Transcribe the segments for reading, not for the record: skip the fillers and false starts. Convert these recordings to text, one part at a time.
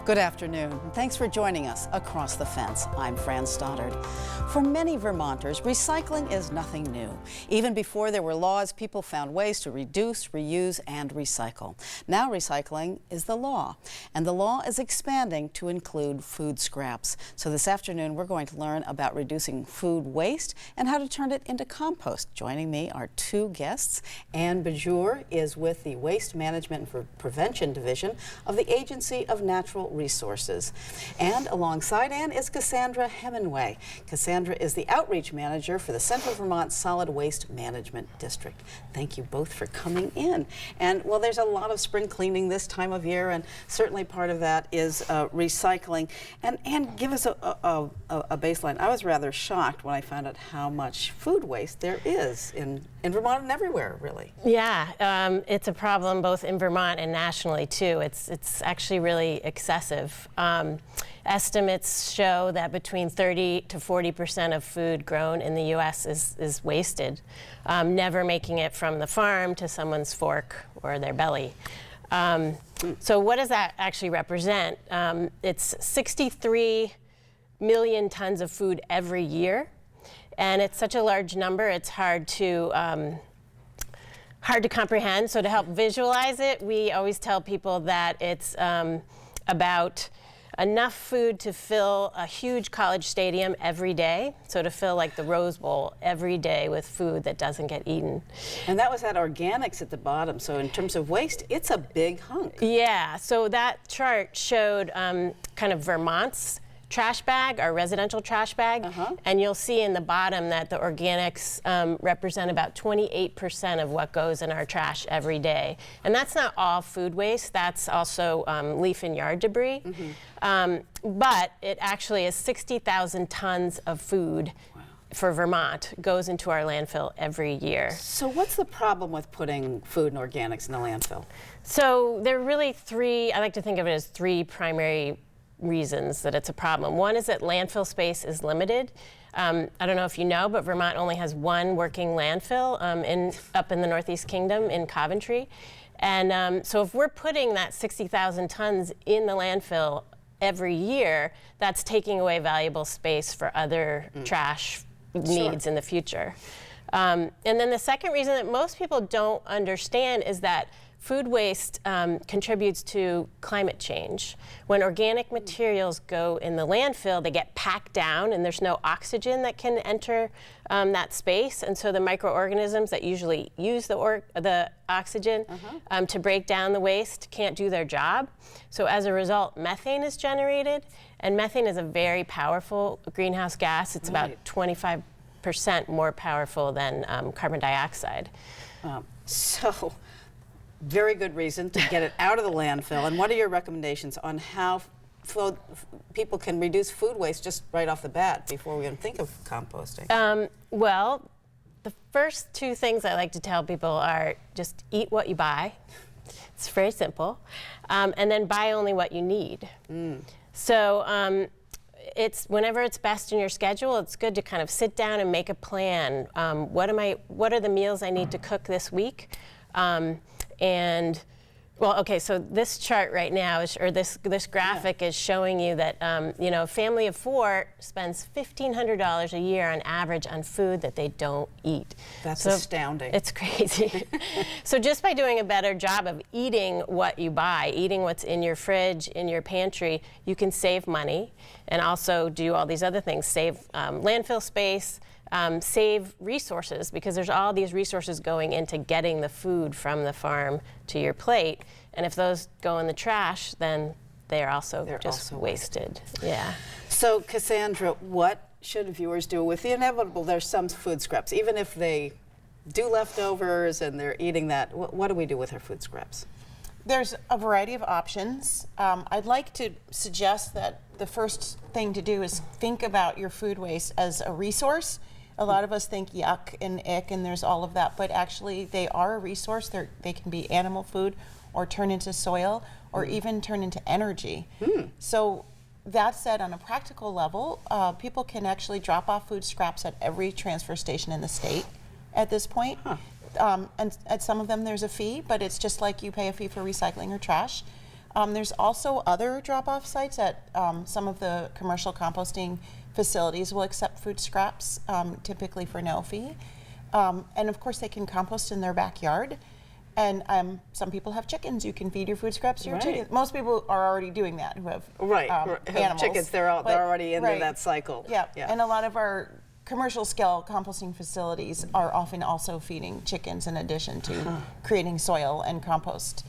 Good afternoon, and thanks for joining us Across the Fence. I'm Fran Stoddard. For many Vermonters, recycling is nothing new. Even before there were laws, people found ways to reduce, reuse, and recycle. Now recycling is the law, and the law is expanding to include food scraps. So this afternoon, we're going to learn about reducing food waste and how to turn it into compost. Joining me are two guests. Anne Bajor is with the Waste Management and Prevention Division of the Agency of Natural Resources. And alongside Anne is Cassandra Hemingway. Cassandra is the Outreach Manager for the Central Vermont Solid Waste Management District. Thank you both for coming in. And well, there's a lot of spring cleaning this time of year, and certainly part of that is recycling. And give us a baseline. I was rather shocked when I found out how much food waste there is in Vermont and everywhere, really. Yeah, it's a problem both in Vermont and nationally too. It's actually really excessive. Estimates show that between 30 to 40% of food grown in the U.S. is wasted, never making it from the farm to someone's fork or their belly. So what does that actually represent? It's 63 million tons of food every year, and it's such a large number, it's hard to comprehend. So to help visualize it, we always tell people that it's about enough food to fill a huge college stadium every day, so to fill like the Rose Bowl every day with food that doesn't get eaten. And that was at organics at the bottom, so in terms of waste, it's a big hunk. Yeah, so that chart showed kind of Vermont's trash bag, our residential trash bag, and you'll see in the bottom that the organics represent about 28% of what goes in our trash every day. And that's not all food waste, that's also leaf and yard debris. But it actually is 60,000 tons of food for Vermont goes into our landfill every year. So what's the problem with putting food and organics in the landfill? So there are really three, I like to think of it as three primary reasons that it's a problem. One is that landfill space is limited. I don't know if you know, but Vermont only has one working landfill up in the Northeast Kingdom in Coventry. And so if we're putting that 60,000 tons in the landfill every year, that's taking away valuable space for other trash needs in the future. And then the second reason that most people don't understand is that food waste contributes to climate change. When organic materials go in the landfill, they get packed down and there's no oxygen that can enter that space. And so the microorganisms that usually use the oxygen to break down the waste can't do their job. So as a result, methane is generated. And methane is a very powerful greenhouse gas. It's about 25% more powerful than carbon dioxide. So, very good reason to get it out of the landfill. And what are your recommendations on how people can reduce food waste just right off the bat before we even think of composting? Well, the first two things I like to tell people are just eat what you buy. It's very simple. And then buy only what you need. So whenever it's best in your schedule, it's good to kind of sit down and make a plan. What are the meals I need to cook this week? And well, okay, so this chart right now this graphic is showing you that a family of four spends $1,500 a year on average on food that they don't eat. That's astounding. It's crazy. So just by doing a better job of eating what you buy, eating what's in your fridge, in your pantry, you can save money and also do all these other things, save landfill space, save resources, because there's all these resources going into getting the food from the farm to your plate, and if those go in the trash, then they're also wasted. Yeah. So Cassandra, what should viewers do with the inevitable? There's some food scraps, even if they do leftovers and they're eating that. What do we do with our food scraps? There's a variety of options. I'd like to suggest that the first thing to do is think about your food waste as a resource. A lot of us think yuck and ick and there's all of that, but actually they are a resource. They can be animal food or turn into soil or even turn into energy. So that said, on a practical level, people can actually drop off food scraps at every transfer station in the state at this point. And at some of them there's a fee, but it's just like you pay a fee for recycling or trash. There's also other drop-off sites at some of the commercial composting facilities will accept food scraps, typically for no fee. And of course, they can compost in their backyard. And some people have chickens. You can feed your food scraps to your chickens. Most people are already doing that who have animals. Chickens, they're already into that cycle. Yeah. And a lot of our commercial scale composting facilities are often also feeding chickens in addition to creating soil and compost.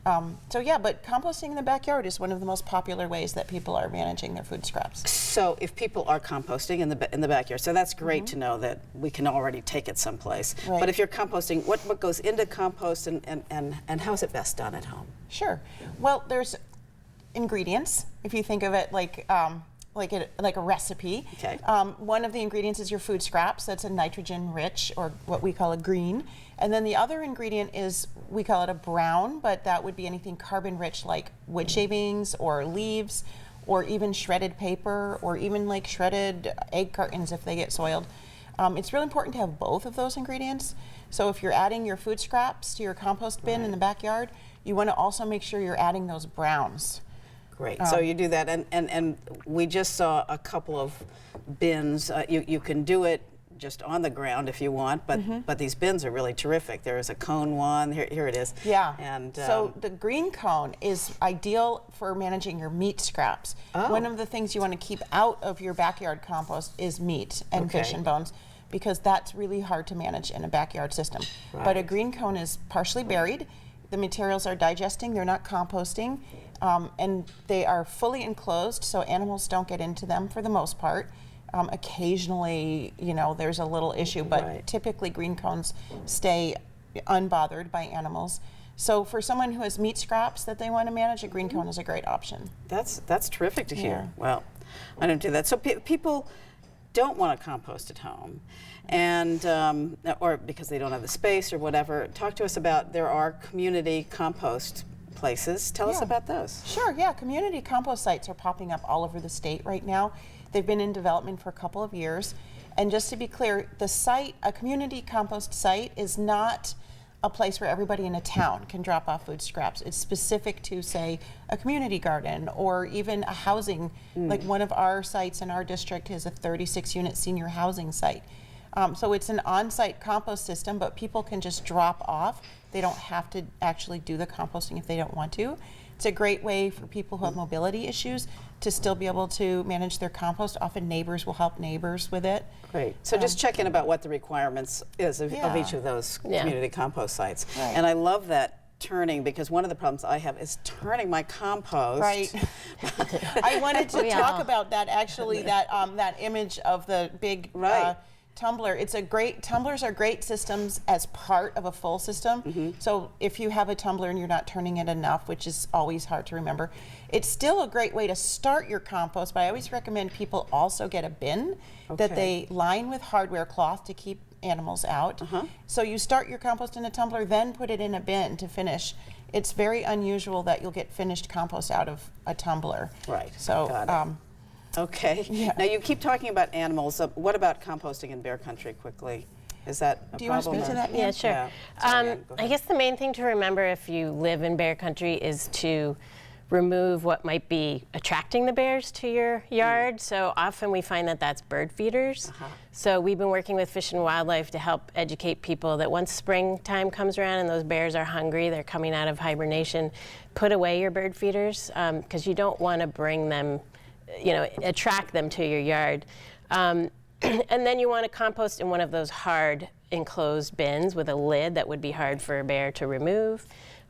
But composting in the backyard is one of the most popular ways that people are managing their food scraps. So if people are composting in the backyard, so that's great to know that we can already take it someplace. Right. But if you're composting, what goes into compost and how is it best done at home? Sure. Well, there's ingredients. If you think of it like a recipe. Okay. One of the ingredients is your food scraps. That's a nitrogen rich, or what we call a green. And then the other ingredient is, we call it a brown, but that would be anything carbon rich like wood shavings or leaves, or even shredded paper, or even like shredded egg cartons if they get soiled. It's really important to have both of those ingredients. So if you're adding your food scraps to your compost bin in the backyard, you want to also make sure you're adding those browns. Great. So you do that, and we just saw a couple of bins. You can do it just on the ground if you want, but these bins are really terrific. There is a cone one. Here it is. Yeah. And so the green cone is ideal for managing your meat scraps. One of the things you want to keep out of your backyard compost is meat and fish and bones, because that's really hard to manage in a backyard system. Right. But a green cone is partially buried. The materials are digesting. They're not composting. And they are fully enclosed, so animals don't get into them for the most part. Occasionally, there's a little issue, but typically green cones stay unbothered by animals. So for someone who has meat scraps that they want to manage, a green cone is a great option. That's terrific to hear. Well, I don't do that. So people don't want to compost at home, and or because they don't have the space or whatever. Talk to us about, there are community compost places. Tell us about those. Sure, yeah. Community compost sites are popping up all over the state right now. They've been in development for a couple of years. And just to be clear, a community compost site is not a place where everybody in a town can drop off food scraps. It's specific to, say, a community garden or even a housing. Like one of our sites in our district is a 36-unit senior housing site. So it's an on-site compost system, but people can just drop off. They don't have to actually do the composting if they don't want to. It's a great way for people who have mobility issues to still be able to manage their compost. Often neighbors will help neighbors with it. Great. So just check in about what the requirements is of each of those community compost sites. Right. And I love that turning, because one of the problems I have is turning my compost. Right. I wanted to talk about that, actually, that image of the big tumbler. Tumblers are great systems as part of a full system. So if you have a tumbler and you're not turning it enough, which is always hard to remember, it's still a great way to start your compost, but I always recommend people also get a bin that they line with hardware cloth to keep animals out. So you start your compost in a tumbler, then put it in a bin to finish. It's very unusual that you'll get finished compost out of a tumbler. Right. So okay. Yeah. Now you keep talking about animals. What about composting in bear country quickly? Is that a problem? Do you want to speak to that? Yeah, sure. Yeah. Sorry, Ann, go I ahead. guess the main thing to remember if you live in bear country is to remove what might be attracting the bears to your yard. So often we find that that's bird feeders. So we've been working with Fish and Wildlife to help educate people that once springtime comes around and those bears are hungry, they're coming out of hibernation, put away your bird feeders, because you don't want to bring them, attract them to your yard. And then you want to compost in one of those hard enclosed bins with a lid that would be hard for a bear to remove.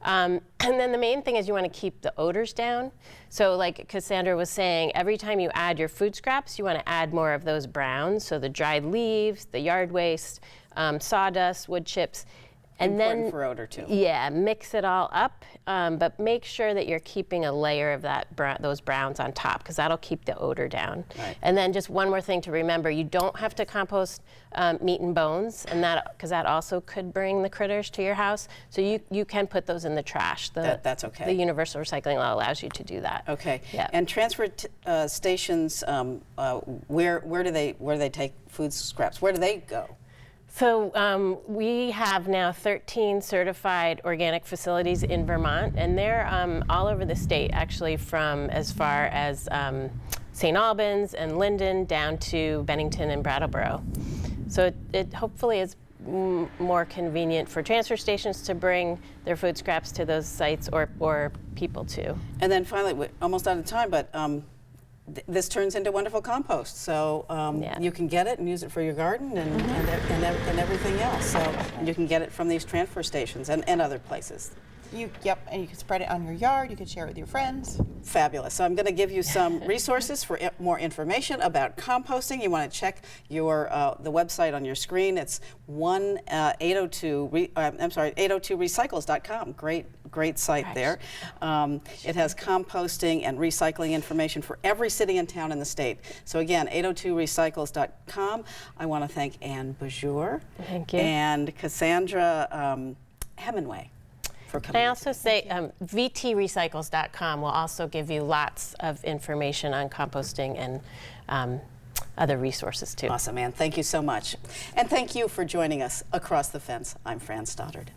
And then the main thing is you want to keep the odors down. So like Cassandra was saying, every time you add your food scraps, you want to add more of those browns. So the dried leaves, the yard waste, sawdust, wood chips. And Important for odor too. Yeah, mix it all up, but make sure that you're keeping a layer of those browns on top, because that'll keep the odor down. Right. And then just one more thing to remember: you don't have to compost meat and bones, and because that also could bring the critters to your house. So you can put those in the trash. That's okay. The universal recycling law allows you to do that. Okay. Yeah. And transfer stations, where do they take food scraps? Where do they go? So we have now 13 certified organic facilities in Vermont, and they're all over the state, actually, from as far as St. Albans and Linden down to Bennington and Brattleboro. So it hopefully is more convenient for transfer stations to bring their food scraps to those sites, or people to. And then finally, we're almost out of time, but this turns into wonderful compost. So you can get it and use it for your garden and everything else. So you can get it from these transfer stations and other places. Yep, and you can spread it on your yard. You can share it with your friends. Fabulous. So I'm going to give you some resources for more information about composting. You want to check your the website on your screen. It's 802recycles.com. Great site there. It has composting and recycling information for every city and town in the state. So again, 802recycles.com. I want to thank Anne Beaujour. Thank you. And Cassandra Hemingway. Can I also say vtrecycles.com will also give you lots of information on composting and other resources too. Awesome, Ann. Thank you so much. And thank you for joining us across the fence. I'm Fran Stoddard.